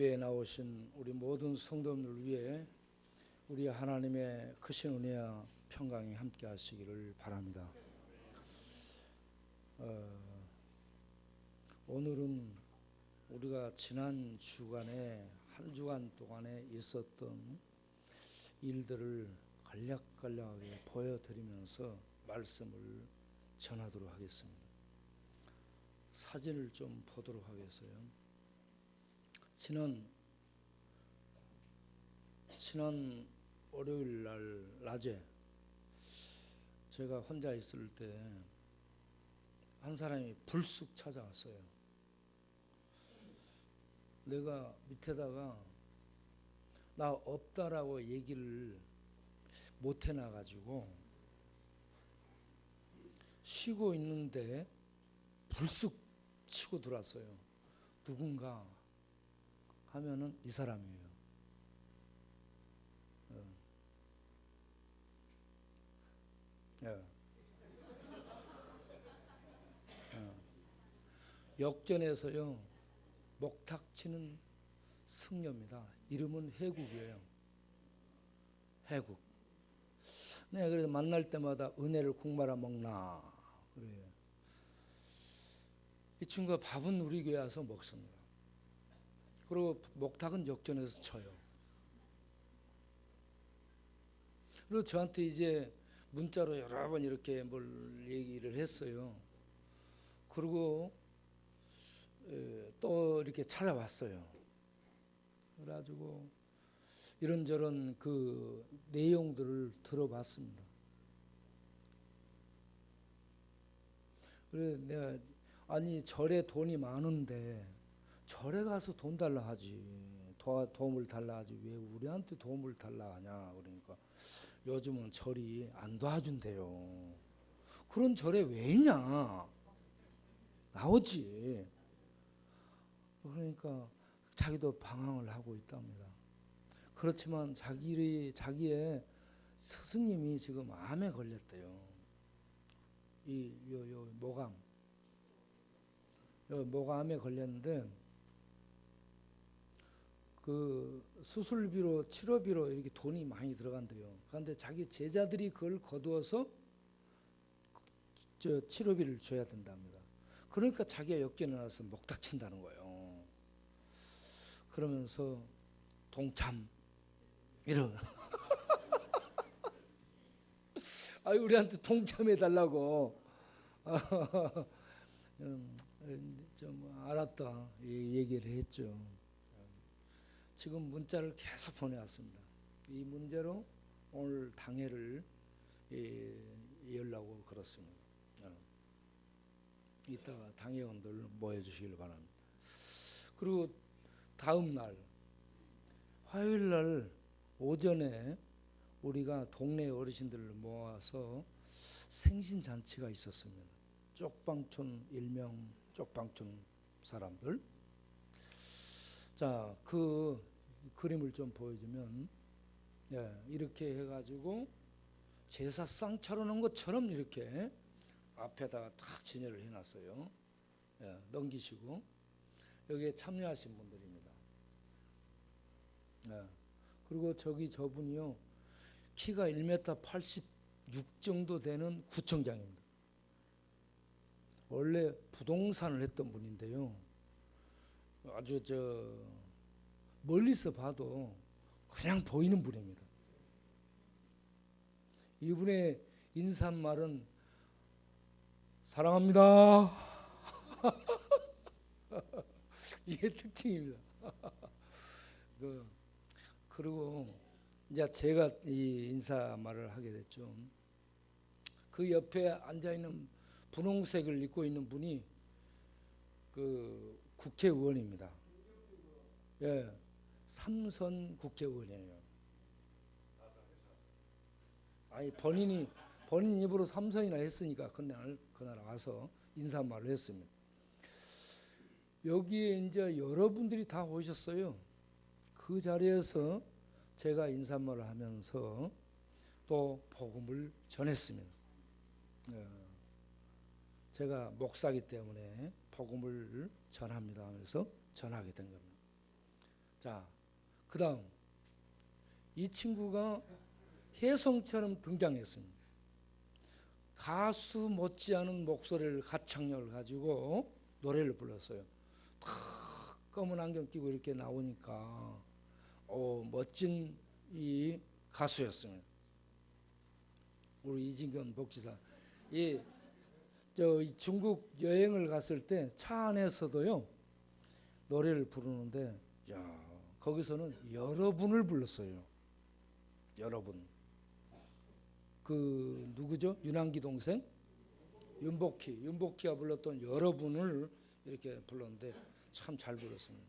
에 나오신 우리 모든 성도님을 위해 우리 하나님의 크신 은혜와 평강이 함께 하시기를 바랍니다. 오늘은 우리가 지난 주간에 한 주간 동안에 있었던 일들을 간략간략하게 보여드리면서 말씀을 전하도록 하겠습니다. 사진을 좀 보도록 하겠어요. 지난 월요일 날 낮에 제가 혼자 있을 때 한 사람이 불쑥 찾아왔어요. 내가 밑에다가 나 없다라고 얘기를 못 해놔가지고 쉬고 있는데 불쑥 치고 들어왔어요. 누군가 하면은 이 사람이에요. 역전에서요 목탁 치는 승려입니다. 이름은 해국이에요. 해국. 네, 그래서 만날 때마다 은혜를 국 말아 먹나 그래요. 이 친구가 밥은 우리 교회 와서 먹습니다. 그리고 목탁은 역전에서 쳐요. 그리고 저한테 이제 문자로 여러 번 이렇게 뭘 얘기를 했어요. 그리고 또 이렇게 찾아왔어요. 그래가지고 이런저런 그 내용들을 들어봤습니다. 그래 내가 아니 절에 돈이 많은데 절에 가서 돈 달라 하지, 도움을 달라 하지 왜 우리한테 도움을 달라 하냐. 그러니까 요즘은 절이 안 도와준대요. 그런 절에 왜 있냐, 나오지. 그러니까 자기도 방황을 하고 있답니다. 그렇지만 자기의 스승님이 지금 암에 걸렸대요. 모감에 걸렸는데 그 수술비로 치료비로 이렇게 돈이 많이 들어간대요. 그런데 자기 제자들이 그걸 거두어서 저 치료비를 줘야 된답니다. 그러니까 자기가 역전에 나서 목탁 친다는 거예요. 그러면서 동참 이런 아 우리한테 동참해 달라고 좀 알았다 이 얘기를 했죠. 지금 문자를 계속 보내왔습니다. 이 문제로 오늘 당회를 열라고 그렇습니다. 이따가 당회원들 모여주시길 바랍니다. 그리고 다음 날 화요일 날 오전에 우리가 동네 어르신들을 모아서 생신잔치가 있었습니다. 쪽방촌 일명 쪽방촌 사람들. 자, 그 그림을 좀 보여주면 이렇게 해가지고 제사상 차려놓은 것처럼 이렇게 앞에다가 탁 진열을 해놨어요. 넘기시고 여기에 참여하신 분들입니다. 그리고 저분이요 키가 1m 86 정도 되는 구청장입니다. 원래 부동산을 했던 분인데요. 아주 멀리서 봐도 그냥 보이는 분입니다. 이분의 인사말은 사랑합니다. 이게 특징입니다. 그리고 이제 제가 이 인사말을 하게 됐죠. 그 옆에 앉아 있는 분홍색을 입고 있는 분이 그 국회의원입니다. 삼선 국회의원이에요. 아니 본인 입으로 삼선이나 했으니까 그날 와서 인사말을 했습니다. 여기에 이제 여러분들이 다 오셨어요. 그 자리에서 제가 인사말을 하면서 또 복음을 전했습니다. 제가 목사기 때문에 복음을 전합니다 하면서 전하게 된 겁니다. 자, 그다음 이 친구가 혜성처럼 등장했습니다. 가수 못지않은 목소리를 가창력을 가지고 노래를 불렀어요. 탁 검은 안경 끼고 이렇게 나오니까 멋진 이 가수였습니다. 우리 이진경 목지사. 이 중국 여행을 갔을 때 차 안에서도요 노래를 부르는데, 야, 거기서는 여러분을 불렀어요. 여러분. 그 누구죠? 윤한기 동생 윤복희가 불렀던 여러분을 이렇게 불렀는데 참 잘 불렀습니다.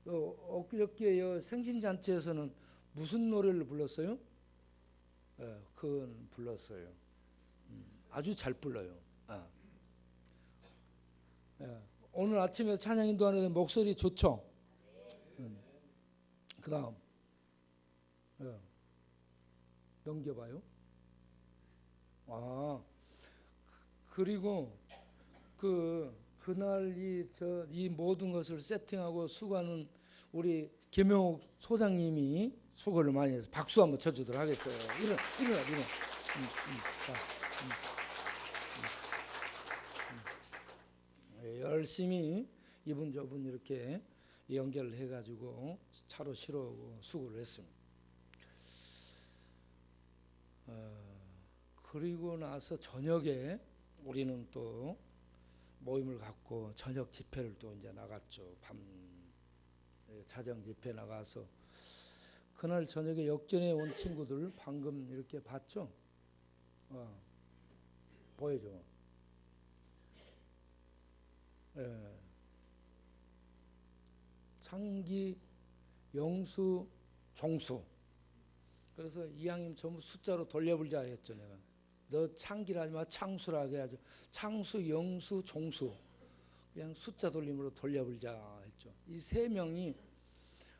엊그저께 생신잔치에서는 무슨 노래를 불렀어요? 그건 불렀어요. 아주 잘 불러요. 오늘 아침에 찬양 인도하는데 목소리 좋죠? 그 다음 넘겨봐요. 그리고 그날 이 모든 것을 세팅하고 수고하는 우리 김영옥 소장님이 수고를 많이 해서 박수 한번 쳐주도록 하겠어요. 일어나. 열심히 이분 저분 이렇게 연결을 해가지고 차로 실어오고 수고를 했습니다. 그리고 나서 저녁에 우리는 또 모임을 갖고 저녁 집회를 또 이제 나갔죠. 밤 자정 집회 나가서 그날 저녁에 역전에 온 친구들 방금 이렇게 봤죠? 보여줘. 창기, 영수, 종수. 그래서 이왕이면 전부 숫자로 돌려보자 했죠. 내가 너 창기라 하지 마, 창수라 해야죠. 창수, 영수, 종수. 그냥 숫자 돌림으로 돌려보자 했죠. 이 세 명이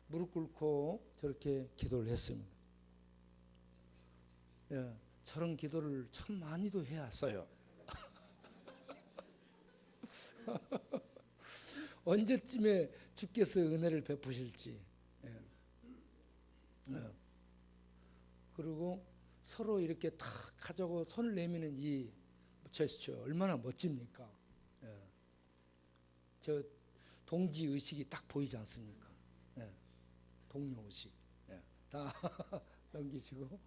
무릎 꿇고 저렇게 기도를 했습니다. 저런 기도를 참 많이도 해왔어요. 언제쯤에 주께서 은혜를 베푸실지. 그리고 서로 이렇게 탁 가자고 손을 내미는 이 제스처 얼마나 멋집니까? 저 동지 의식이 딱 보이지 않습니까? 동료 의식. 다 넘기시고.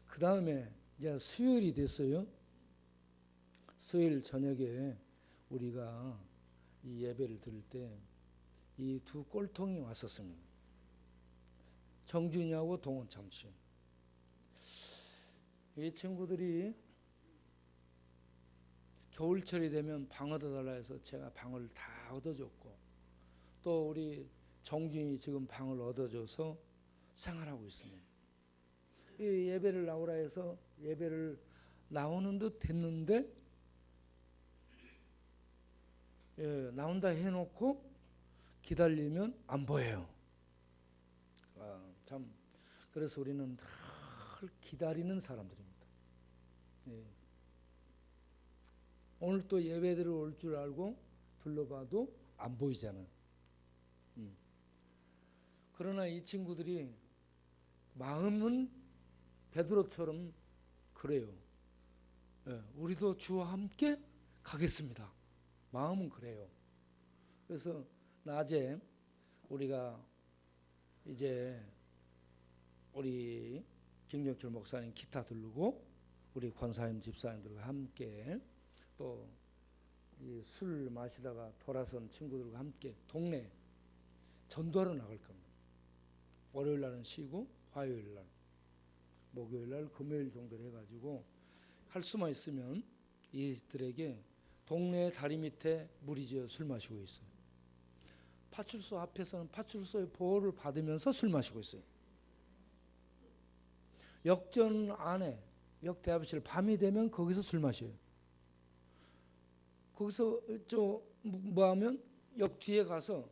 그 다음에 이제 수요일이 됐어요. 수요일 저녁에 우리가 이 예배를 드릴 때 이 두 꼴통이 왔었습니다. 정준이하고 동원 참치. 이 친구들이 겨울철이 되면 방 얻어달라 해서 제가 방을 다 얻어줬고, 또 우리 정준이 지금 방을 얻어줘서 생활하고 있습니다. 이 예배를 나오라 해서 예배를 나오는 듯 됐는데, 나온다 해놓고 기다리면 안 보여요. 참 그래서 우리는 늘 기다리는 사람들입니다. 오늘 또 예배드리러 올 줄 알고 둘러봐도 안 보이잖아요. 그러나 이 친구들이 마음은 베드로처럼 그래요. 우리도 주와 함께 가겠습니다. 마음은 그래요. 그래서 낮에 우리가 이제 우리 김경철 목사님 기타 들르고 우리 권사님 집사님들과 함께 또 술 마시다가 돌아선 친구들과 함께 동네 전도하러 나갈 겁니다. 월요일 날은 쉬고 화요일 날, 목요일 날, 금요일 정도 해가지고 할 수만 있으면 이들에게 동네 다리 밑에 무리지어 술 마시고 있어요. 파출소 앞에서는 파출소의 보호를 받으면서 술 마시고 있어요. 역전 안에 역대합실 밤이 되면 거기서 술 마셔요. 거기서 뭐 하면 역 뒤에 가서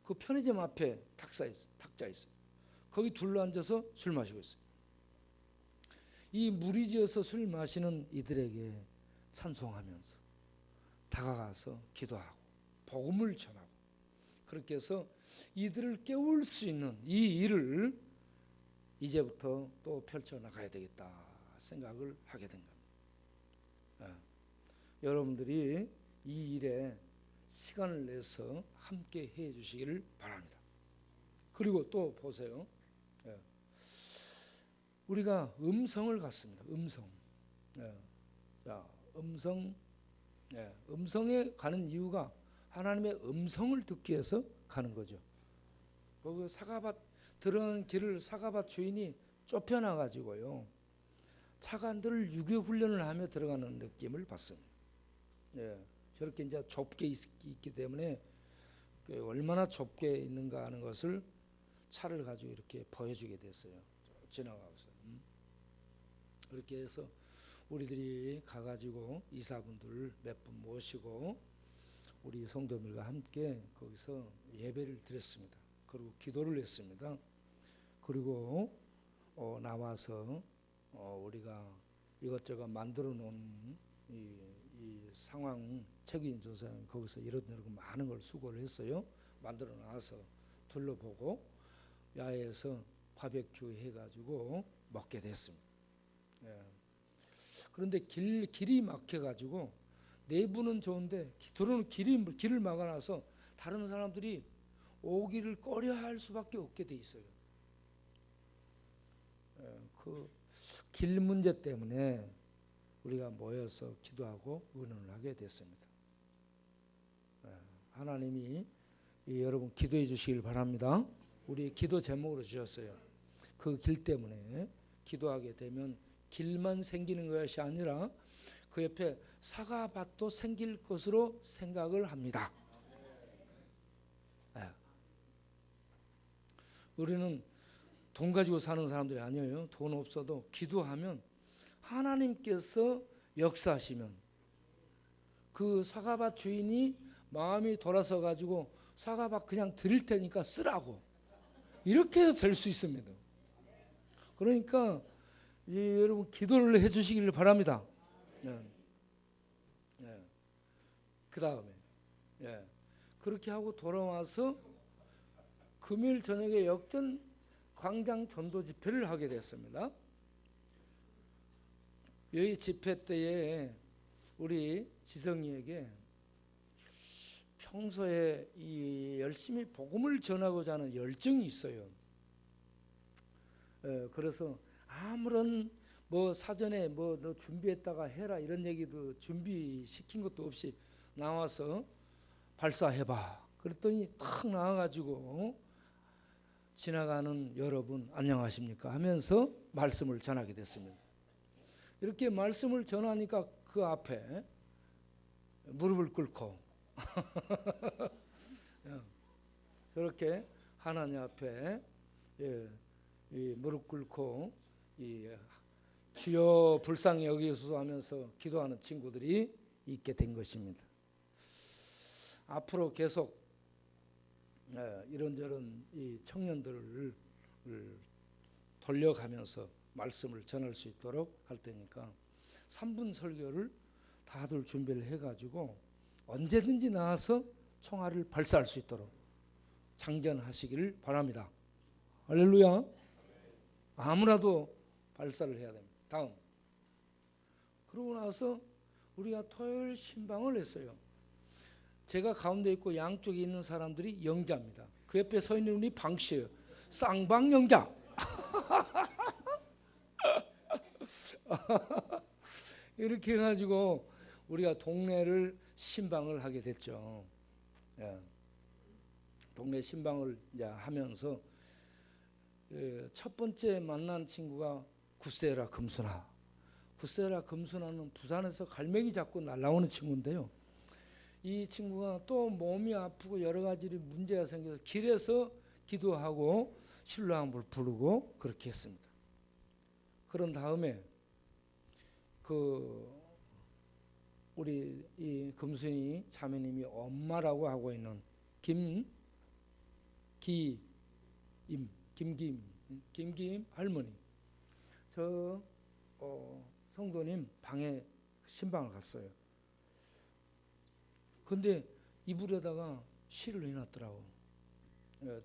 그 편의점 앞에 탁자 있어요. 거기 둘러앉아서 술 마시고 있어요. 이 무리지어서 술 마시는 이들에게 찬송하면서 다가가서 기도하고 복음을 전하고 그렇게 해서 이들을 깨울 수 있는 이 일을 이제부터 또 펼쳐나가야 되겠다 생각을 하게 된 겁니다. 여러분들이 이 일에 시간을 내서 함께 해 주시기를 바랍니다. 그리고 또 보세요. 우리가 음성을 갖습니다. 음성. 자, 음성에 가는 이유가 하나님의 음성을 듣기 위해서 가는 거죠. 그 사과밭 들어가는 길을 사과밭 주인이 좁혀놔 가지고요, 차관들을 유교 훈련을 하며 들어가는 느낌을 받습니다. 저렇게 이제 좁게 있기 때문에 얼마나 좁게 있는가 하는 것을 차를 가지고 이렇게 보여주게 됐어요. 지나가면서. 그렇게 해서 우리들이 가가지고 이사분들 몇 분 모시고 우리 성도들과 함께 거기서 예배를 드렸습니다. 그리고 기도를 했습니다. 그리고 나와서 우리가 이것저것 만들어 놓은 이 상황 책임 조사는 거기서 이런저런 많은 걸 수고를 했어요. 만들어 놔서 둘러보고 야외에서 바베큐 해가지고 먹게 됐습니다. 그런데 길이 막혀가지고 내부는 좋은데 들어오는 길을 막아놔서 다른 사람들이 오기를 꺼려할 수밖에 없게 돼 있어요. 그 길 문제 때문에 우리가 모여서 기도하고 의논을 하게 됐습니다. 하나님이 여러분 기도해 주시길 바랍니다. 우리 기도 제목으로 주셨어요. 그 길 때문에 기도하게 되면 길만 생기는 것이 아니라 그 옆에 사과밭도 생길 것으로 생각을 합니다. 우리는 돈 가지고 사는 사람들이 아니에요. 돈 없어도 기도하면 하나님께서 역사하시면 그 사과밭 주인이 마음이 돌아서 가지고 사과밭 그냥 드릴 테니까 쓰라고 이렇게 해도 될 수 있습니다. 그러니까 여러분 기도를 해주시기를 바랍니다. 그 다음에 그렇게 하고 돌아와서 금요일 저녁에 역전 광장 전도 집회를 하게 됐습니다. 여기 집회 때에 우리 지성이에게 평소에 이 열심히 복음을 전하고자 하는 열정이 있어요. 그래서 아무런 뭐 사전에 뭐 너 준비했다가 해라 이런 얘기도 준비시킨 것도 없이 나와서 발사해봐. 그랬더니 탁 나와가지고 지나가는 여러분 안녕하십니까 하면서 말씀을 전하게 됐습니다. 이렇게 말씀을 전하니까 그 앞에 무릎을 꿇고 저렇게 하나님 앞에 이 무릎 꿇고 이 주여 불쌍히 여기소서 하면서 기도하는 친구들이 있게 된 것입니다. 앞으로 계속 이런저런 이 청년들을 돌려가면서 말씀을 전할 수 있도록 할 테니까 3분 설교를 다들 준비를 해가지고 언제든지 나와서 총알을 발사할 수 있도록 장전하시기를 바랍니다. 할렐루야. 아무라도 발사를 해야 됩니다. 다음. 그러고 나서 우리가 토요일 신방을 했어요. 제가 가운데 있고 양쪽에 있는 사람들이 영자입니다. 그 옆에 서 있는 분이 방씨예요. 쌍방 영자. 이렇게 해가지고 우리가 동네를 신방을 하게 됐죠. 동네 신방을 이제 하면서 첫 번째 만난 친구가 구세라 금순아. 구세라 금순아는 부산에서 갈매기 잡고 날아오는 친구인데요. 이 친구가 또 몸이 아프고 여러 가지 문제가 생겨서 길에서 기도하고 신랑을 부르고 그렇게 했습니다. 그런 다음에 우리 이 금순이 자매님이 엄마라고 하고 있는 김기임 할머니, 저 성도님 방에 신방을 갔어요. 근데 이불에다가 시를 해놨더라고.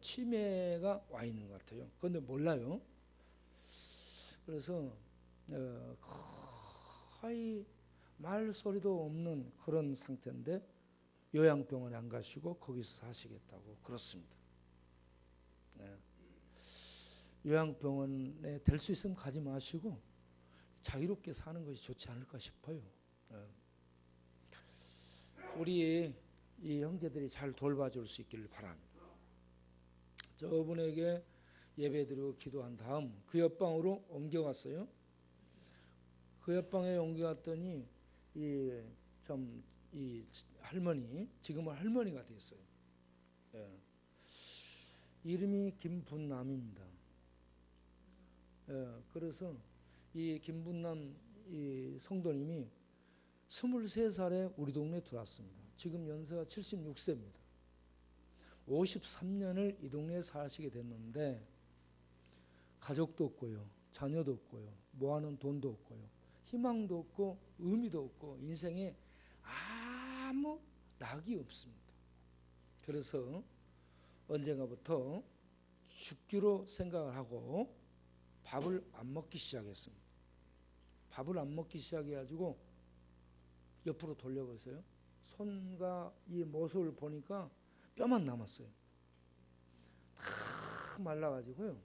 치매가 와 있는 것 같아요. 그런데 몰라요. 그래서 거의 말소리도 없는 그런 상태인데 요양병원에 안 가시고 거기서 사시겠다고 그렇습니다. 요양병원에 될 수 있으면 가지 마시고 자유롭게 사는 것이 좋지 않을까 싶어요. 우리 이 형제들이 잘 돌봐줄 수 있기를 바랍니다. 저분에게 예배드리고 기도한 다음 그 옆방으로 옮겨갔어요. 그 옆방에 옮겨갔더니 이 할머니, 지금은 할머니가 됐어요. 이름이 김분남입니다. 그래서 이 김분남 이 성도님이 23살에 우리 동네에 들어왔습니다. 지금 연세가 76세입니다. 53년을 이 동네에 사시게 됐는데 가족도 없고요, 자녀도 없고요, 모아놓은 돈도 없고요, 희망도 없고 의미도 없고 인생에 아무 낙이 없습니다. 그래서 언젠가부터 죽기로 생각을 하고 밥을 안 먹기 시작했습니다. 밥을 안 먹기 시작해가지고 옆으로 돌려보세요. 손과 이 모습을 보니까 뼈만 남았어요. 다 말라가지고요.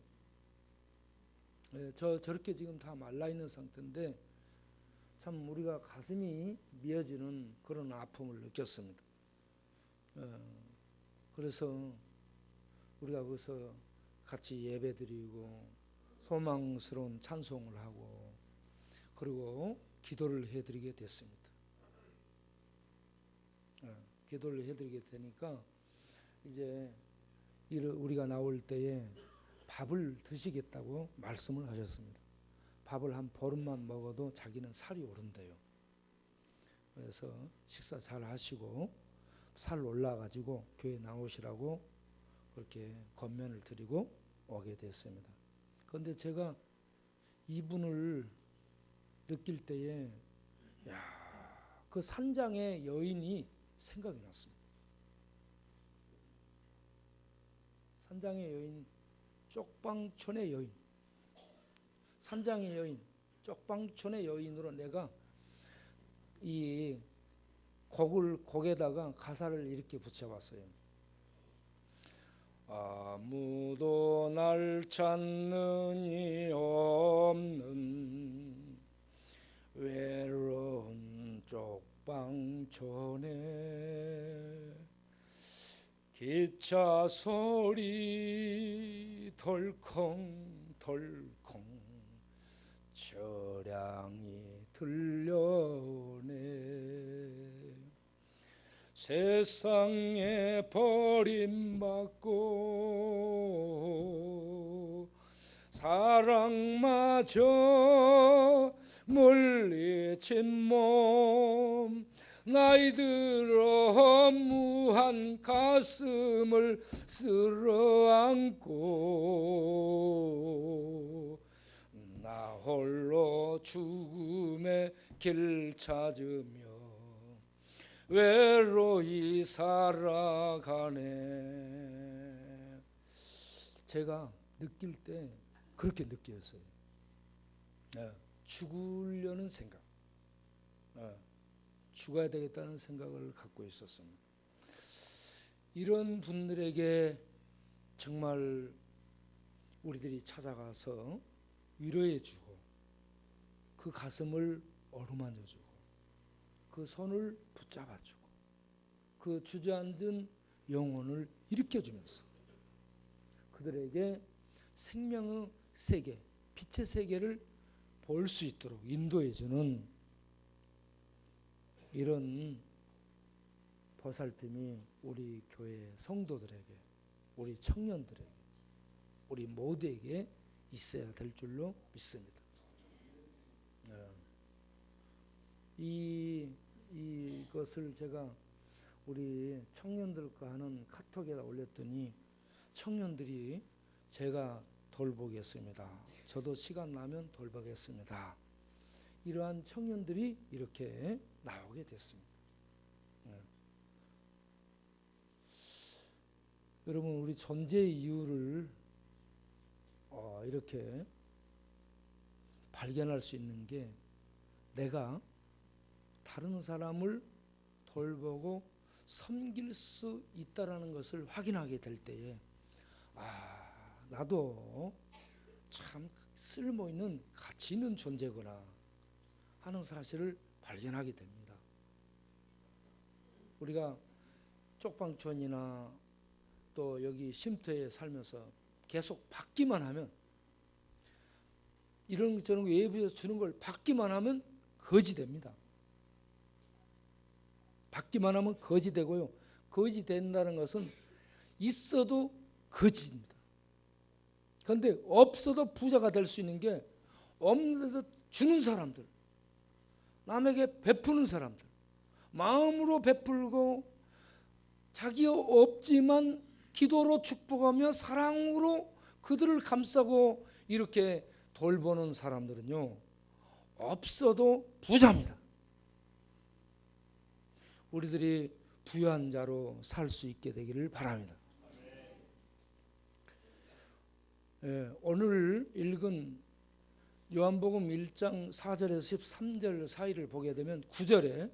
저렇게 지금 다 말라있는 상태인데 참 우리가 가슴이 미어지는 그런 아픔을 느꼈습니다. 그래서 우리가 거기서 같이 예배드리고 소망스러운 찬송을 하고 그리고 기도를 해드리게 됐습니다. 기도를 해드리게 되니까 이제 우리가 나올 때에 밥을 드시겠다고 말씀을 하셨습니다. 밥을 한 보름만 먹어도 자기는 살이 오른대요. 그래서 식사 잘 하시고 살 올라가지고 교회 나오시라고 그렇게 권면을 드리고 오게 됐습니다. 그런데 제가 이분을 느낄 때에 그 산장의 여인이 생각이 났습니다. 산장의 여인, 쪽방촌의 여인, 산장의 여인, 쪽방촌의 여인으로 내가 이 곡에다가 가사를 이렇게 붙여봤어요. 아무도 날 찾는 이 없는 외로운 쪽방촌에 기차 소리 덜컹덜컹 저량이 들려오네. 세상에 버림받고 사랑마저 물리친 몸 나이 들어 무한 가슴을 쓸어안고 나 홀로 죽음의 길 찾으며 외로이 살아가네. 제가 느낄 때 그렇게 느꼈어요. 죽으려는 생각, 죽어야 되겠다는 생각을 갖고 있었습니다. 이런 분들에게 정말 우리들이 찾아가서 위로해주고 그 가슴을 어루만져주고 그 손을 붙잡아주고 그 주저앉은 영혼을 일으켜주면서 그들에게 생명의 세계, 빛의 세계를 볼 수 있도록 인도해주는 이런 보살핌이 우리 교회 성도들에게, 우리 청년들에게, 우리 모두에게 있어야 될 줄로 믿습니다. 이것을 제가 우리 청년들과 하는 카톡에다 올렸더니 청년들이 제가 돌보겠습니다. 저도 시간 나면 돌보겠습니다. 이러한 청년들이 이렇게 나오게 됐습니다. 여러분, 우리 존재의 이유를 이렇게 발견할 수 있는 게, 내가 다른 사람을 돌보고 섬길 수 있다라는 것을 확인하게 될 때에, 나도 참 쓸모 있는 가치 있는 존재구나 하는 사실을 발견하게 됩니다. 우리가 쪽방촌이나 또 여기 쉼터에 살면서 계속 받기만 하면, 이런 저런 외부에서 주는 걸 받기만 하면 거지 됩니다. 받기만 하면 거지 되고요. 거지 된다는 것은 있어도 거지입니다. 그런데 없어도 부자가 될 수 있는 게, 없는데도 주는 사람들, 남에게 베푸는 사람들, 마음으로 베풀고 자기 없지만 기도로 축복하며 사랑으로 그들을 감싸고 이렇게 돌보는 사람들은요, 없어도 부자입니다. 우리들이 부유한 자로 살 수 있게 되기를 바랍니다. 오늘 읽은 요한복음 1장 4절에서 13절 사이를 보게 되면 9절에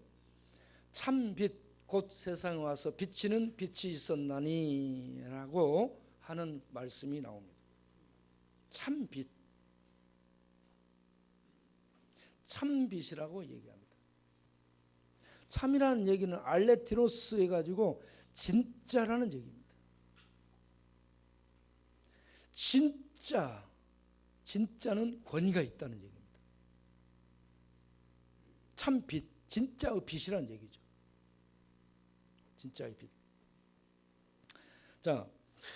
참 빛 곧 세상에 와서 비치는 빛이 있었나니 라고 하는 말씀이 나옵니다. 참 빛, 참 빛이라고 얘기합니다. 참이라는 얘기는 알레티노스 해가지고 진짜라는 얘기입니다. 진짜는 권위가 있다는 얘기입니다. 참 빛, 진짜의 빛이라는 얘기죠. 진짜의 빛. 자,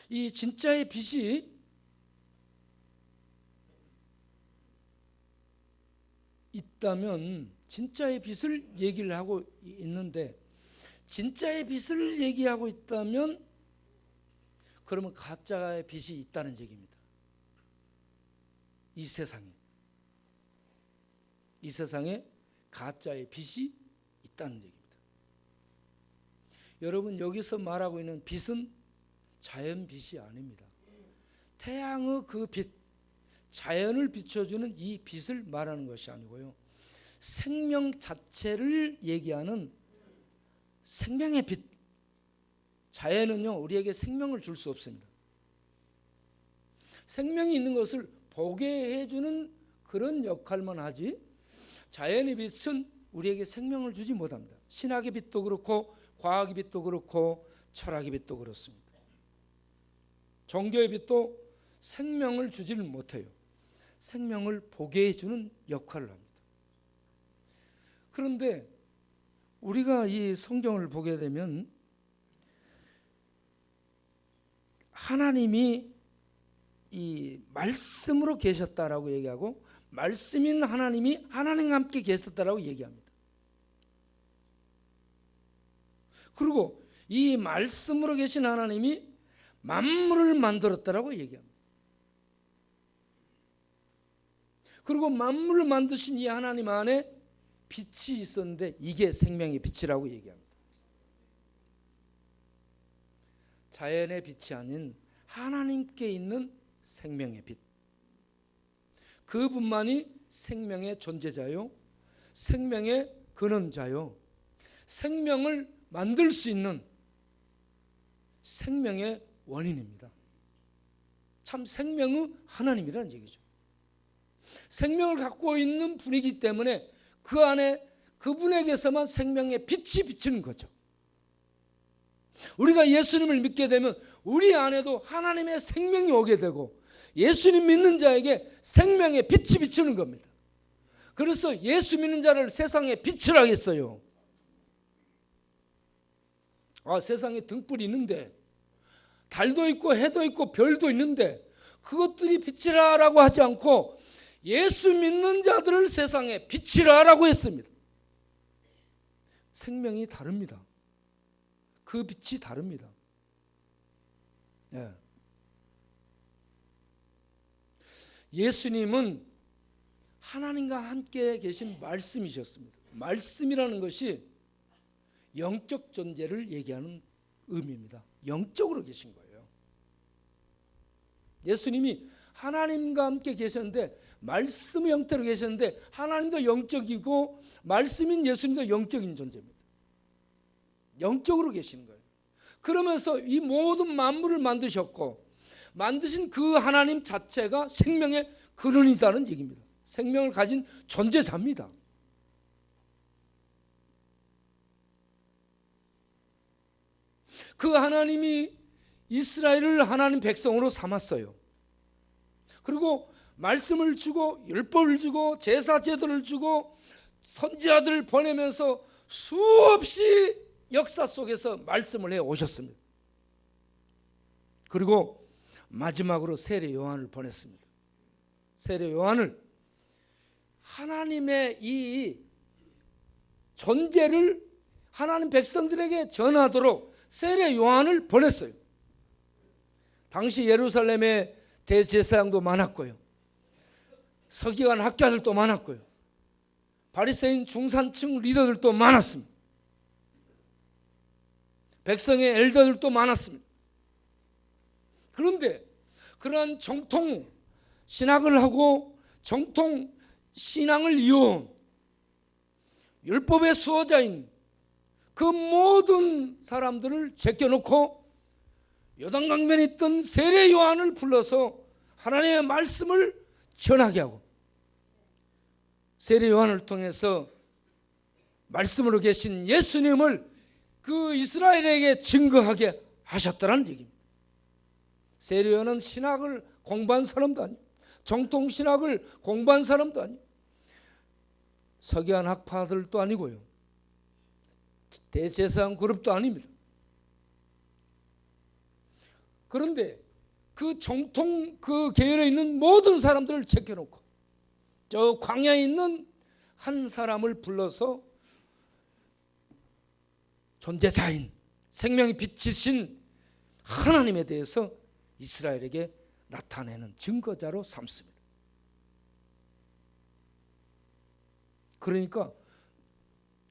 이 진짜의 빛이 있다면 진짜의 빛을 얘기를 하고 있는데, 진짜의 빛을 얘기하고 있다면 그러면 가짜의 빛이 있다는 얘기입니다. 이 세상에 가짜의 빛이 있다는 얘기입니다. 여러분, 여기서 말하고 있는 빛은 자연 빛이 아닙니다. 태양의 그 빛, 자연을 비춰주는 이 빛을 말하는 것이 아니고요, 생명 자체를 얘기하는 생명의 빛. 자연은요, 우리에게 생명을 줄 수 없습니다. 생명이 있는 것을 보게 해주는 그런 역할만 하지, 자연의 빛은 우리에게 생명을 주지 못합니다. 신학의 빛도 그렇고 과학의 빛도 그렇고 철학의 빛도 그렇습니다. 종교의 빛도 생명을 주지는 못해요. 생명을 보게 해주는 역할을 합니다. 그런데 우리가 이 성경을 보게 되면 하나님이 이 말씀으로 계셨다라고 얘기하고, 말씀인 하나님이 하나님과 함께 계셨다라고 얘기합니다. 그리고 이 말씀으로 계신 하나님이 만물을 만들었다라고 얘기합니다. 그리고 만물을 만드신 이 하나님 안에 빛이 있었는데, 이게 생명의 빛이라고 얘기합니다. 자연의 빛이 아닌 하나님께 있는 생명의 빛, 그분만이 생명의 존재자요, 생명의 근원자요, 생명을 만들 수 있는 생명의 원인입니다. 참 생명의 하나님이라는 얘기죠. 생명을 갖고 있는 분이기 때문에 그 안에 그분에게서만 생명의 빛이 비치는 거죠. 우리가 예수님을 믿게 되면 우리 안에도 하나님의 생명이 오게 되고, 예수님 믿는 자에게 생명의 빛이 비치는 겁니다. 그래서 예수 믿는 자를 세상에 빛을 하겠어요. 세상에 등불이 있는데, 달도 있고 해도 있고 별도 있는데 그것들이 빛이라라고 하지 않고 예수 믿는 자들을 세상에 빛이라라고 했습니다. 생명이 다릅니다. 그 빛이 다릅니다. 예수님은 하나님과 함께 계신 말씀이셨습니다. 말씀이라는 것이 영적 존재를 얘기하는 의미입니다. 영적으로 계신 거예요. 예수님이 하나님과 함께 계셨는데 말씀의 형태로 계셨는데 하나님도 영적이고 말씀인 예수님도 영적인 존재입니다. 영적으로 계시는 거예요. 그러면서 이 모든 만물을 만드셨고 만드신 그 하나님 자체가 생명의 근원이다는 얘기입니다. 생명을 가진 존재자입니다. 그 하나님이 이스라엘을 하나님 백성으로 삼았어요. 그리고 말씀을 주고 율법을 주고 제사 제도를 주고 선지자들을 보내면서 수없이 역사 속에서 말씀을 해 오셨습니다. 그리고 마지막으로 세례 요한을 보냈습니다. 세례 요한을 하나님의 이 존재를 하나님 백성들에게 전하도록 세례 요한을 보냈어요. 당시 예루살렘에 대제사장도 많았고요. 서기관 학자들도 많았고요. 바리새인 중산층 리더들도 많았습니다. 백성의 엘더들도 많았습니다. 그런데 그러한 정통 신학을 하고 정통 신앙을 이어온 율법의 수호자인 그 모든 사람들을 제껴놓고 요단강변에 있던 세례 요한을 불러서 하나님의 말씀을 전하게 하고 세례 요한을 통해서 말씀으로 계신 예수님을 그 이스라엘에게 증거하게 하셨다는 얘기입니다. 세례 요한은 신학을 공부한 사람도 아니고 정통 신학을 공부한 사람도 아니고 서기관 학파들도 아니고요. 대제사장 그룹도 아닙니다. 그런데 그 정통 그 계열에 있는 모든 사람들을 제껴놓고 저 광야에 있는 한 사람을 불러서 존재자인 생명의 빛이신 하나님에 대해서 이스라엘에게 나타내는 증거자로 삼습니다. 그러니까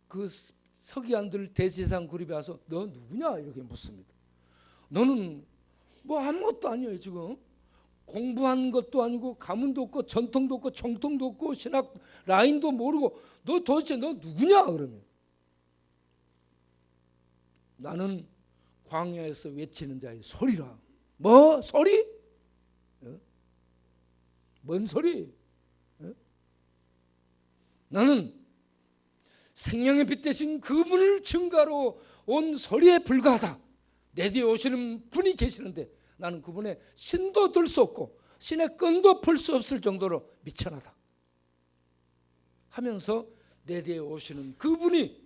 그 서기관들 대제사장 그룹에 와서 너 누구냐 이렇게 묻습니다. 너는 뭐 아무것도 아니에요. 지금 공부한 것도 아니고 가문도 없고 전통도 없고 정통도 없고 신학 라인도 모르고 너 도대체 너 누구냐 그러면 나는 광야에서 외치는 자의 소리라. 뭐 소리? 뭔 소리? 나는 생명의 빛 대신 그분을 증가로 온 소리에 불과하다. 내 뒤에 오시는 분이 계시는데 나는 그분의 신도 들 수 없고 신의 끈도 풀 수 없을 정도로 미천하다 하면서 내 뒤에 오시는 그분이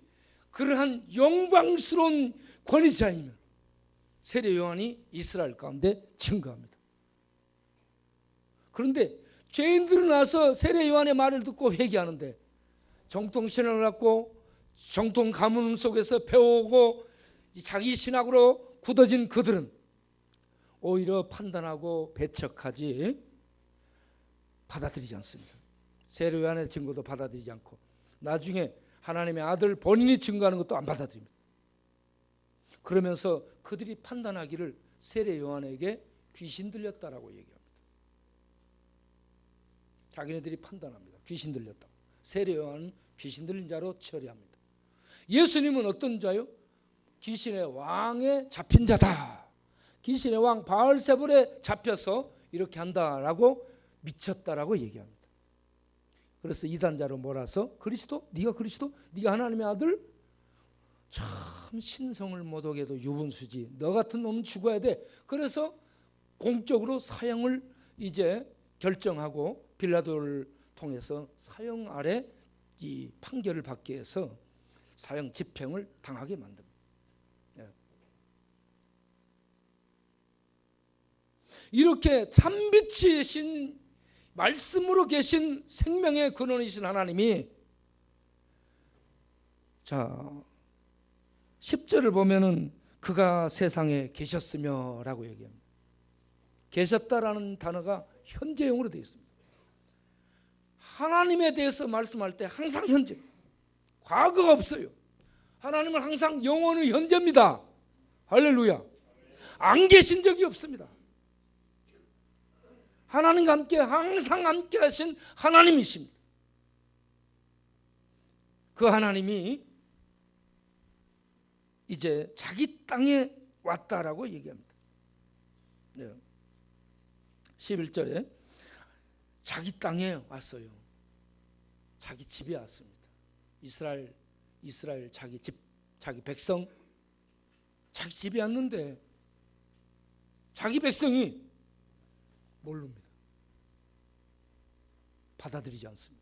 그러한 영광스러운 권위자이면 세례 요한이 이스라엘 가운데 증거합니다. 그런데 죄인들은 와서 세례 요한의 말을 듣고 회개하는데 정통 신앙을 갖고 정통 가문 속에서 배우고 자기 신학으로 굳어진 그들은 오히려 판단하고 배척하지 받아들이지 않습니다. 세례 요한의 증거도 받아들이지 않고 나중에 하나님의 아들 본인이 증거하는 것도 안 받아들입니다. 그러면서 그들이 판단하기를 세례 요한에게 귀신 들렸다라고 얘기합니다. 자기네들이 판단합니다. 귀신 들렸다고. 세례 요한은 귀신 들린 자로 처리합니다. 예수님은 어떤 자요? 귀신의 왕에 잡힌 자다. 귀신의 왕 바알세불에 잡혀서 이렇게 한다라고 미쳤다라고 얘기합니다. 그래서 이단자로 몰아서 그리스도? 네가 그리스도? 네가 하나님의 아들? 참 신성을 못하게도 유분수지. 너 같은 놈은 죽어야 돼. 그래서 공적으로 사형을 이제 결정하고 빌라도를 통해서 사형 아래 이 판결을 받게 해서 사형 집행을 당하게 만듭니다. 이렇게 참빛이신 말씀으로 계신 생명의 근원이신 하나님이 자 10절을 보면은 그가 세상에 계셨으며 라고 얘기합니다. 계셨다라는 단어가 현재형으로 되어 있습니다. 하나님에 대해서 말씀할 때 항상 현재, 과거가 없어요. 하나님은 항상 영원의 현재입니다. 할렐루야. 안 계신 적이 없습니다. 하나님과 함께 항상 함께 하신 하나님이십니다. 그 하나님이 이제 자기 땅에 왔다라고 얘기합니다. 11절에 자기 땅에 왔어요. 자기 집에 왔습니다. 이스라엘 자기 집, 자기 백성, 자기 집에 왔는데 자기 백성이 모릅니다. 받아들이지 않습니다.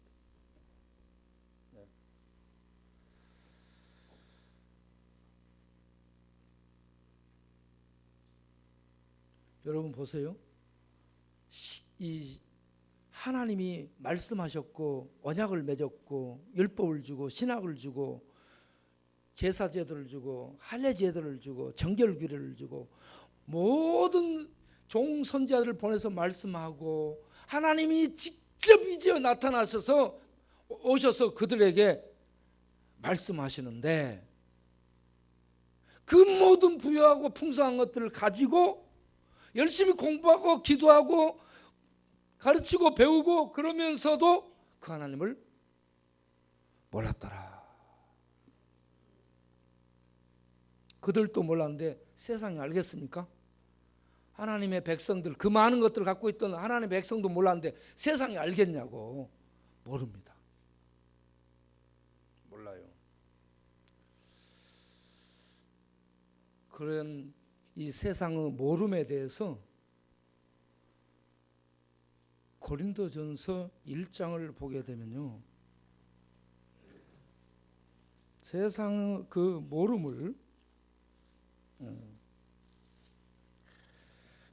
여러분 보세요. 이 하나님이 말씀하셨고 언약을 맺었고 율법을 주고 신학을 주고 제사제도를 주고 할례제도를 주고 정결규례를 주고 모든 종 선지자들을 보내서 말씀하고 하나님이 직접 이제 나타나셔서 오셔서 그들에게 말씀하시는데 그 모든 부유하고 풍성한 것들을 가지고 열심히 공부하고 기도하고 가르치고 배우고 그러면서도 그 하나님을 몰랐더라. 그들도 몰랐는데 세상이 알겠습니까? 하나님의 백성들, 그 많은 것들을 갖고 있던 하나님의 백성도 몰랐는데 세상이 알겠냐고. 모릅니다. 몰라요. 그런 이 세상의 모름에 대해서 고린도전서 1장을 보게 되면요, 세상의 그 모름을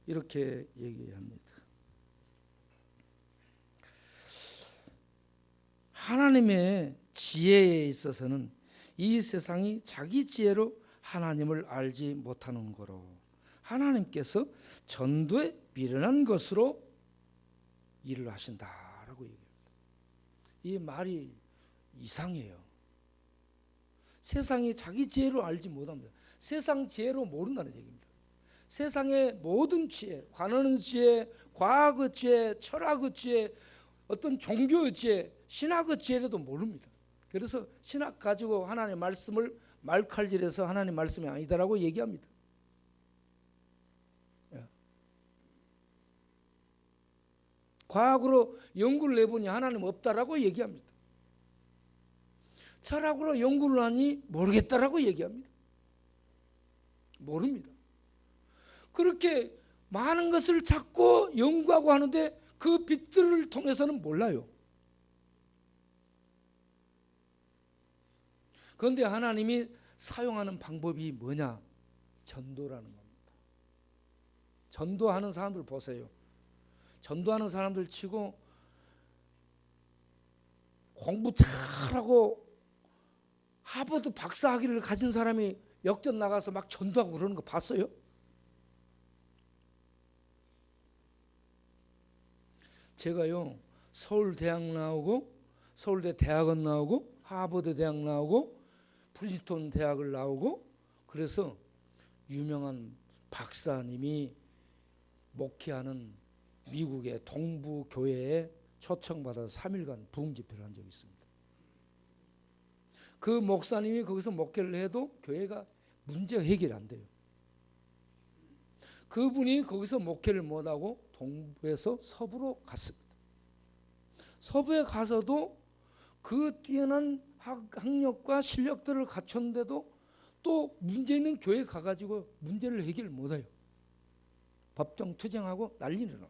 이렇게 얘기합니다. 하나님의 지혜에 있어서는 이 세상이 자기 지혜로 하나님을 알지 못하는 거로 하나님께서 전도에 미련한 것으로 일을 하신다라고 얘기합니다. 이 말이 이상해요. 세상이 자기 지혜로 알지 못합니다. 세상 지혜로 모른다는 얘기입니다. 세상의 모든 지혜, 관원의 지혜, 과학의 지혜, 철학의 지혜, 어떤 종교의 지혜, 신학의 지혜라도 모릅니다. 그래서 신학 가지고 하나님의 말씀을 말칼질해서 하나님 말씀이 아니다라고 얘기합니다. 과학으로 연구를 해보니 하나님 없다라고 얘기합니다. 철학으로 연구를 하니 모르겠다라고 얘기합니다. 모릅니다. 그렇게 많은 것을 찾고 연구하고 하는데 그 빛들을 통해서는 몰라요. 그런데 하나님이 사용하는 방법이 뭐냐? 전도라는 겁니다. 전도하는 사람들 보세요. 전도하는 사람들 치고 공부 잘하고 하버드 박사학위를 가진 사람이 역전 나가서 막 전도하고 그러는 거 봤어요? 제가요, 서울대학 나오고 서울대 대학원 나오고 하버드 대학 나오고 프린스턴 대학을 나오고 그래서 유명한 박사님이 목회하는 미국의 동부 교회에 초청받아서 3일간 부흥 집회를 한 적이 있습니다. 그 목사님이 거기서 목회를 해도 교회가 문제가 해결이 안 돼요. 그분이 거기서 목회를 못하고 동부에서 서부로 갔습니다. 서부에 가서도 그 뛰어난 학력과 실력들을 갖췄는데도 또 문제 있는 교회에 가가지고 문제를 해결을 못해요. 법정 투쟁하고 난리를 나.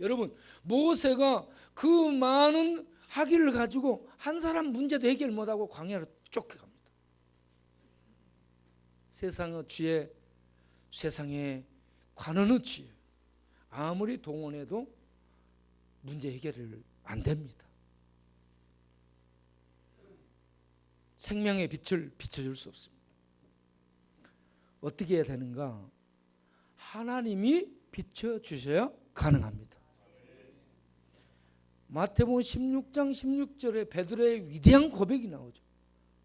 여러분, 모세가 그 많은 학위를 가지고 한 사람 문제도 해결 못하고 광야로 쫓겨갑니다. 세상의 지혜, 세상의 관원의 지혜 아무리 동원해도 문제 해결을 안 됩니다. 생명의 빛을 비춰줄 수 없습니다. 어떻게 해야 되는가? 하나님이 비춰주셔야 가능합니다. 마태복음 16장 16절에 베드로의 위대한 고백이 나오죠.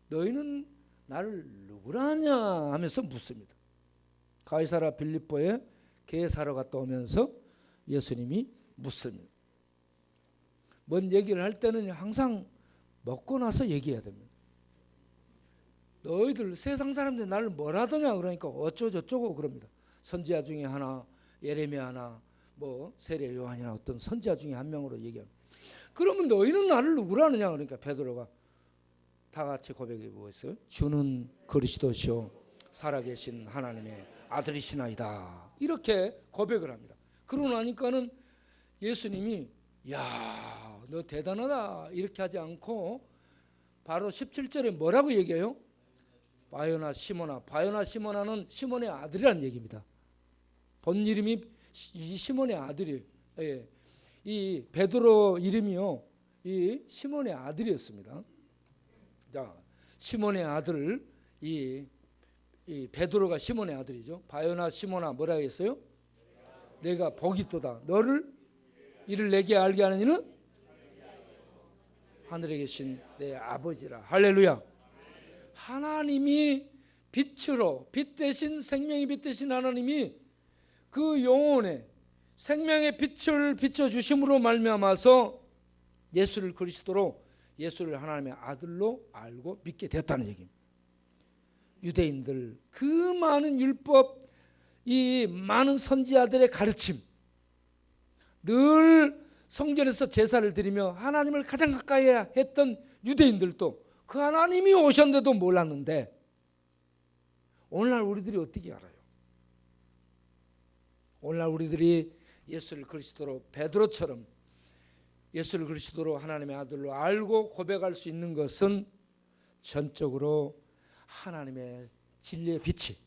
너희는 나를 누구라 하냐 하면서 묻습니다. 가이사라 빌립보에 게 사러 갔다 오면서 예수님이 묻습니다. 뭔 얘기를 할 때는 항상 먹고 나서 얘기해야 됩니다. 너희들 세상 사람들이 나를 뭐라 하더냐 그러니까 어쩌고저쩌고 그럽니다. 선지자 중에 하나, 예레미야 하나, 뭐 세례 요한이나 어떤 선지자 중에 한 명으로 얘기합니다. 그러면 너희는 나를 누구라 하느냐 그러니까 베드로가 다 같이 고백해 보겠어요. 주는 그리스도시요 살아계신 하나님의 아들이시나이다. 이렇게 고백을 합니다. 그러고 나니까는 예수님이 야, 너 대단하다 이렇게 하지 않고 바로 17절에 뭐라고 얘기해요? 바요나 시모나. 바요나 시모나는 시몬의 아들이라는 얘기입니다. 본 이름이 시몬의 아들이에요. 예. 이 베드로 이름이요, 이 시몬의 아들이었습니다. 자, 시몬의 아들, 이 베드로가 시몬의 아들이죠. 바요나 시모나 뭐라고 했어요? 내가 복이 있도다. 너를 이를 내게 알게 하는 이는 하늘에 계신 내 아버지라. 할렐루야. 하나님이 빛으로, 빛 대신 생명의 빛 대신 하나님이 그 영혼에 생명의 빛을 비춰주심으로 말미암아서 예수를 그리스도로, 예수를 하나님의 아들로 알고 믿게 됐다는 얘기입니다. 유대인들 그 많은 율법, 이 많은 선지자들의 가르침, 늘 성전에서 제사를 드리며 하나님을 가장 가까이 했던 유대인들도 그 하나님이 오셨는데도 몰랐는데 오늘날 우리들이 어떻게 알아요? 오늘날 우리들이 예수를 그리스도로, 베드로처럼 예수를 그리스도로 하나님의 아들로 알고 고백할 수 있는 것은 전적으로 하나님의 진리의 빛이,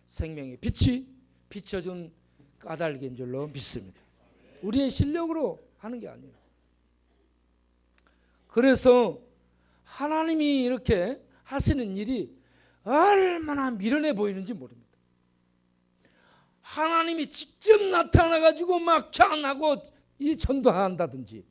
생명의 빛이 비춰준 까닭인 줄로 믿습니다. 우리의 실력으로 하는 게 아니에요. 그래서 하나님이 이렇게 하시는 일이 얼마나 미련해 보이는지 모릅니다. 하나님이 직접 나타나가지고 막 찬하고 이 전도한다든지,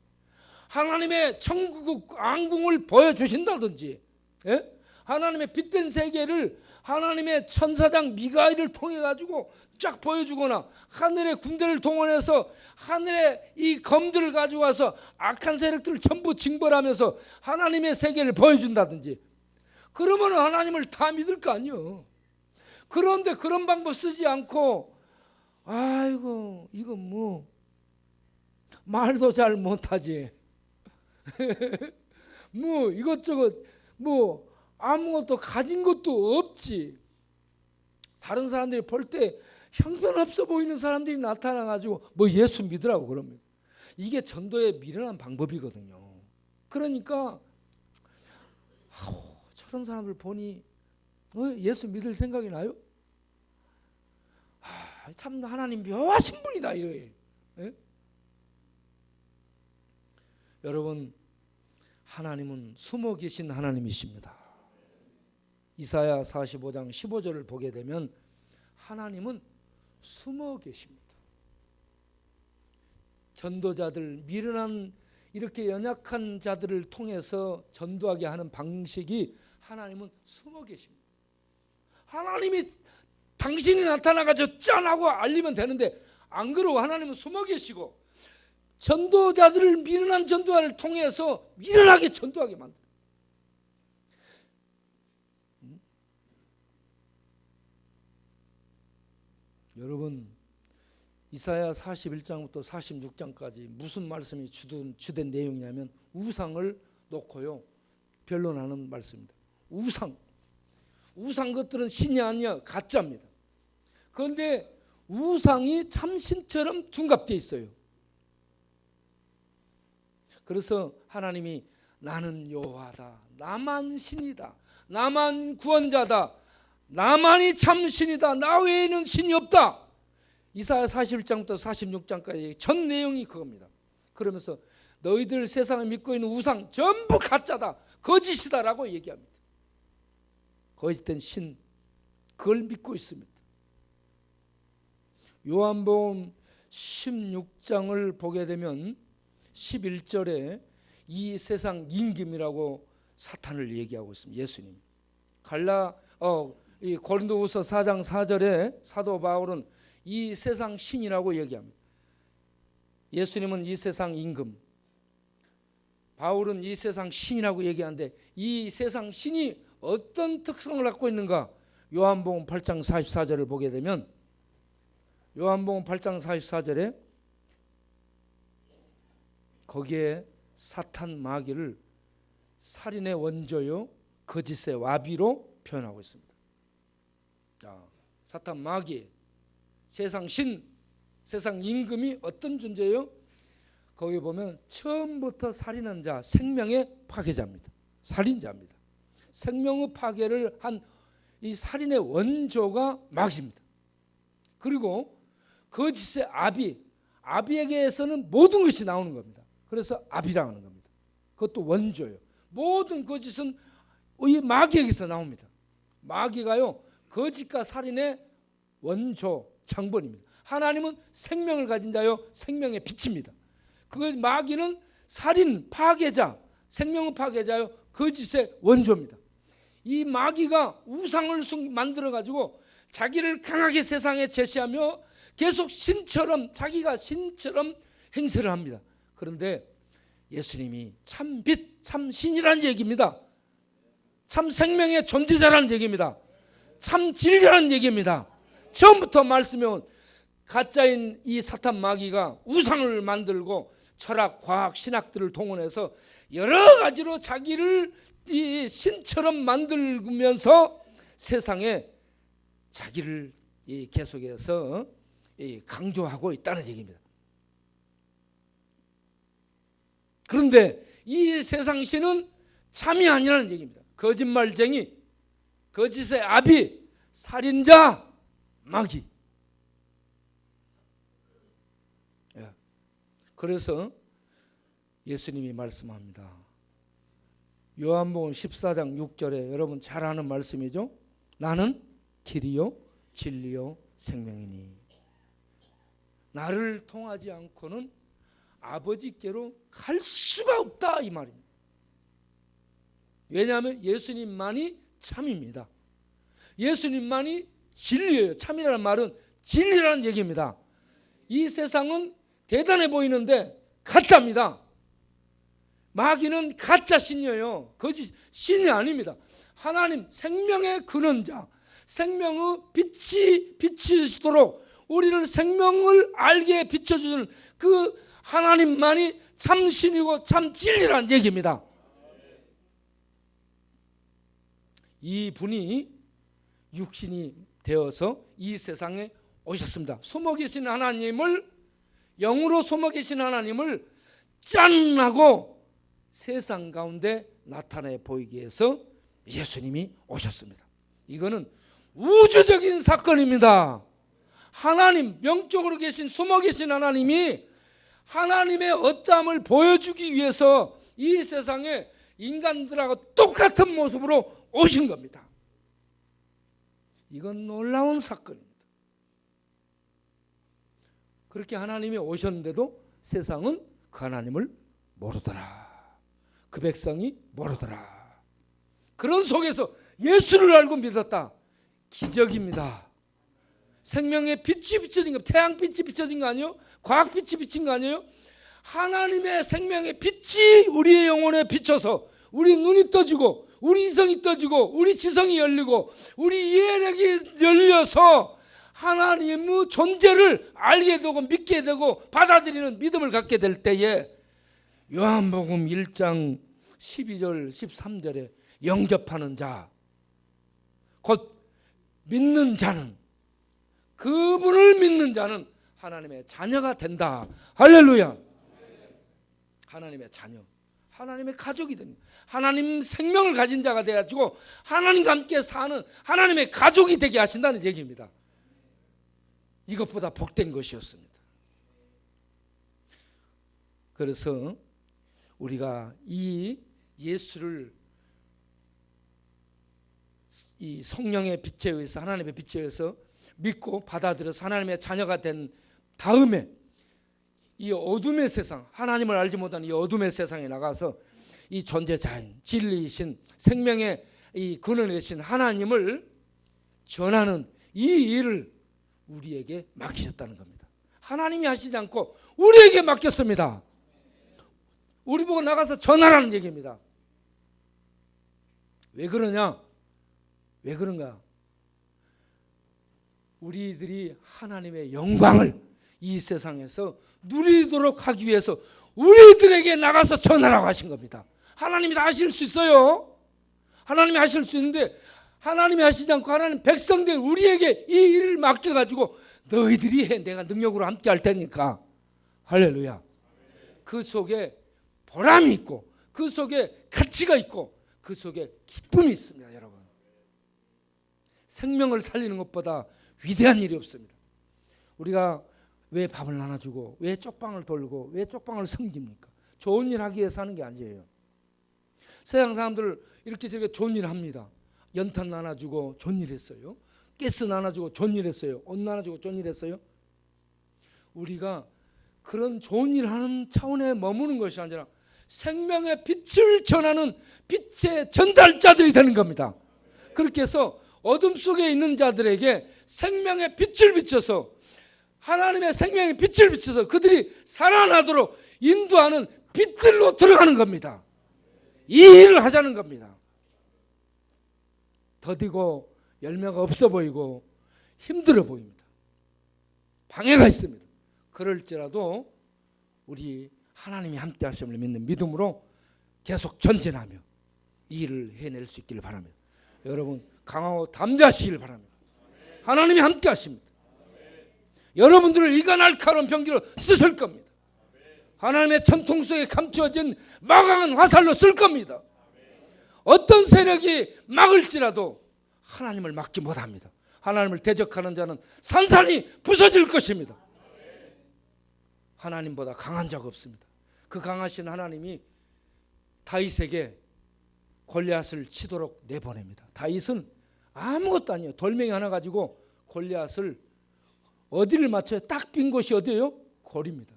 하나님의 천국 앙궁을 보여주신다든지, 예? 하나님의 빛된 세계를 하나님의 천사장 미가엘을 통해 가지고 쫙 보여주거나, 하늘의 군대를 동원해서 하늘의 이 검들을 가지고 와서 악한 세력들을 전부 징벌하면서 하나님의 세계를 보여준다든지, 그러면 하나님을 다 믿을 거 아니에요. 그런데 그런 방법 쓰지 않고 아이고 이거 뭐 말도 잘 못하지 뭐 이것저것 뭐 아무것도 가진 것도 없지. 다른 사람들이 볼 때 형편없어 보이는 사람들이 나타나가지고 뭐 예수 믿으라고 그럽니다. 이게 전도의 미련한 방법이거든요. 그러니까 저런 사람을 보니 예수 믿을 생각이 나요? 참 하나님 묘하신 분이다 이거예요. 예? 여러분, 하나님은 숨어 계신 하나님이십니다. 이사야 45장 15절을 보게 되면 하나님은 숨어 계십니다. 전도자들, 미련한 이렇게 연약한 자들을 통해서 전도하게 하는 방식이 하나님은 숨어 계십니다. 하나님이 당신이 나타나가지고 짠하고 알리면 되는데 안 그러고 하나님은 숨어 계시고 전도자들을, 미련한 전도자를 통해서 미련하게 전도하게 만들어요. 여러분, 이사야 41장부터 46장까지 무슨 말씀이 주된 내용이냐면 우상을 놓고요 변론하는 말씀입니다. 우상 것들은 신이 아니야, 가짜입니다. 그런데 우상이 참신처럼 둔갑되어 있어요. 그래서 하나님이 나는 여호와다, 나만 신이다, 나만 구원자다, 나만이 참신이다, 나 외에는 신이 없다. 이사야 41장부터 46장까지 전 내용이 그겁니다. 그러면서 너희들 세상에 믿고 있는 우상 전부 가짜다, 거짓이다라고 얘기합니다. 거짓된 신, 그걸 믿고 있습니다. 요한복음 16장을 보게 되면 11절에 이 세상 임금이라고 사탄을 얘기하고 있습니다. 예수님. 이 고린도후서 4장 4절에 사도 바울은 이 세상 신이라고 얘기합니다. 예수님은 이 세상 임금, 바울은 이 세상 신이라고 얘기하는데 이 세상 신이 어떤 특성을 갖고 있는가? 요한복음 8장 44절을 보게 되면 요한복음 8장 44절에 거기에 사탄 마귀를 살인의 원조요 거짓의 와비로 표현하고 있습니다. 자, 사탄 마귀, 세상 신, 세상 임금이 어떤 존재예요? 거기 보면 처음부터 살인한 자, 생명의 파괴자입니다. 살인자입니다. 생명의 파괴를 한 이 살인의 원조가 마귀입니다. 그리고 거짓의 아비에게서는 모든 것이 나오는 겁니다. 그래서 아비라고 하는 겁니다. 그것도 원조예요. 모든 거짓은 이 마귀에게서 나옵니다. 마귀가요 거짓과 살인의 원조 창본입니다. 하나님은 생명을 가진 자요 생명의 빛입니다. 그 마귀는 살인 파괴자, 생명의 파괴자요 거짓의 원조입니다. 이 마귀가 우상을 만들어 가지고 자기를 강하게 세상에 제시하며 계속 신처럼, 자기가 신처럼 행세를 합니다. 그런데 예수님이 참 빛, 참 신이라는 얘기입니다. 참 생명의 존재자라는 얘기입니다. 참 진리라는 얘기입니다. 처음부터 말씀해온 가짜인 이 사탄 마귀가 우상을 만들고 철학, 과학, 신학들을 동원해서 여러 가지로 자기를 이 신처럼 만들면서 세상에 자기를 계속해서 강조하고 있다는 얘기입니다. 그런데 이 세상 신은 참이 아니라는 얘기입니다. 거짓말쟁이, 거짓의 아비, 살인자, 마귀. 그래서 예수님이 말씀합니다. 요한복음 14장 6절에 여러분 잘 아는 말씀이죠. 나는 길이요 진리요 생명이니 나를 통하지 않고는 아버지께로 갈 수가 없다 이 말입니다. 왜냐하면 예수님만이 참입니다. 예수님만이 진리예요. 참이라는 말은 진리라는 얘기입니다. 이 세상은 대단해 보이는데 가짜입니다. 마귀는 가짜 신이에요. 거짓 신이 아닙니다. 하나님 생명의 근원자, 생명의 빛이 비치시도록 우리를 생명을 알게 비춰주는 그 하나님만이 참 신이고 참 진리라는 얘기입니다. 이 분이 육신이 되어서 이 세상에 오셨습니다. 숨어 계신 하나님을, 영으로 숨어 계신 하나님을 짠 하고 세상 가운데 나타내 보이기 위해서 예수님이 오셨습니다. 이거는 우주적인 사건입니다. 하나님, 영적으로 계신 숨어 계신 하나님이 하나님의 어떠함을 보여주기 위해서 이 세상에 인간들하고 똑같은 모습으로 오신 겁니다. 이건 놀라운 사건입니다. 그렇게 하나님이 오셨는데도 세상은 그 하나님을 모르더라. 그 백성이 모르더라. 그런 속에서 예수를 알고 믿었다. 기적입니다. 생명의 빛이 비춰진 거, 태양빛이 비춰진 거 아니에요? 과학빛이 비친 거 아니에요? 하나님의 생명의 빛이 우리의 영혼에 비춰서 우리 눈이 떠지고 우리 이성이 떠지고 우리 지성이 열리고 우리 이해력이 열려서 하나님의 존재를 알게 되고 믿게 되고 받아들이는 믿음을 갖게 될 때에 요한복음 1장 12절 13절에 영접하는 자, 곧 믿는 자는, 그분을 믿는 자는 하나님의 자녀가 된다. 할렐루야. 하나님의 자녀, 하나님의 가족이 됩니다. 하나님 생명을 가진 자가 돼가지고 하나님과 함께 사는 하나님의 가족이 되게 하신다는 얘기입니다. 이것보다 복된 것이었습니다. 그래서 우리가 이 예수를 이 성령의 빛에 의해서, 하나님의 빛에 의해서 믿고 받아들여서 하나님의 자녀가 된 다음에 이 어둠의 세상, 하나님을 알지 못하는 이 어둠의 세상에 나가서 이 존재자인 진리이신 생명의 이 근원이신 하나님을 전하는 이 일을 우리에게 맡기셨다는 겁니다. 하나님이 하시지 않고 우리에게 맡겼습니다. 우리 보고 나가서 전하라는 얘기입니다. 왜 그러냐? 왜 그런가? 우리들이 하나님의 영광을 이 세상에서 누리도록 하기 위해서 우리들에게 나가서 전하라고 하신 겁니다. 하나님이 다 하실 수 있어요. 하나님이 하실 수 있는데 하나님이 하시지 않고 하나님 백성들 우리에게 이 일을 맡겨가지고 너희들이 해, 내가 능력으로 함께 할 테니까. 할렐루야. 그 속에 보람이 있고 그 속에 가치가 있고 그 속에 기쁨이 있습니다. 여러분, 생명을 살리는 것보다 위대한 일이 없습니다. 우리가 왜 밥을 나눠주고 왜 쪽방을 돌고 왜 쪽방을 섬깁니까? 좋은 일 하기 위해서 하는 게 아니에요. 세상 사람들 이렇게 저렇게 좋은 일 합니다. 연탄 나눠주고 좋은 일 했어요. 가스 나눠주고 좋은 일 했어요. 옷 나눠주고 좋은 일 했어요. 우리가 그런 좋은 일 하는 차원에 머무는 것이 아니라 생명의 빛을 전하는 빛의 전달자들이 되는 겁니다. 그렇게 해서 어둠 속에 있는 자들에게 생명의 빛을 비춰서 하나님의 생명의 빛을 비춰서 그들이 살아나도록 인도하는 빛들로 들어가는 겁니다. 이 일을 하자는 겁니다. 더디고 열매가 없어 보이고 힘들어 보입니다. 방해가 있습니다. 그럴지라도 우리 하나님이 함께 하심을 믿는 믿음으로 계속 전진하며 이 일을 해낼 수 있기를 바랍니다. 여러분 강하고 담대하시길 바랍니다. 하나님이 함께 하십니다. 여러분들을 이가 날카로운 병기로 쓰실 겁니다. 하나님의 전통 속에 감추어진 마강한 화살로 쓸 겁니다. 어떤 세력이 막을지라도 하나님을 막지 못합니다. 하나님을 대적하는 자는 산산이 부서질 것입니다. 하나님보다 강한 자가 없습니다. 그 강하신 하나님이 다윗에게 골리앗을 치도록 내보냅니다. 다윗은 아무것도 아니에요. 돌멩이 하나 가지고 골리앗을 어디를 맞춰요? 딱 빈 곳이 어디예요? 골입니다.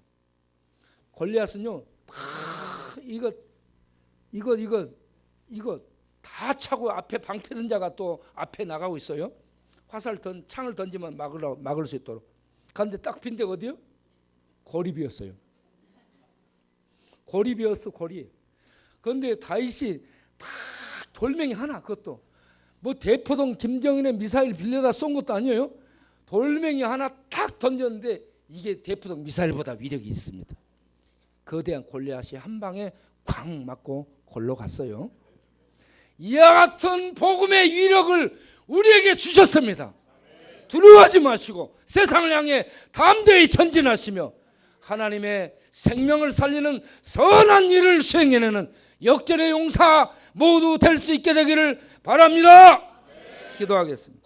골리앗은요, 이거 다 차고 앞에 방패 든 자가 또 앞에 나가고 있어요. 창을 던지면 막을 수 있도록. 그런데 딱 빈 데가 어디요? 골이 비었어요. 골이 비었어, 골이. 그런데 다윗이 딱 돌멩이 하나, 그것도 뭐 대포동 김정인의 미사일 빌려다 쏜 것도 아니에요. 돌멩이 하나 탁 던졌는데 이게 대포동 미사일보다 위력이 있습니다. 거대한 골리앗이 한 방에 쾅 맞고 골로 갔어요. 이와 같은 복음의 위력을 우리에게 주셨습니다. 두려워하지 마시고 세상을 향해 담대히 전진하시며 하나님의 생명을 살리는 선한 일을 수행해내는 역전의 용사 모두 될 수 있게 되기를 바랍니다. 기도하겠습니다.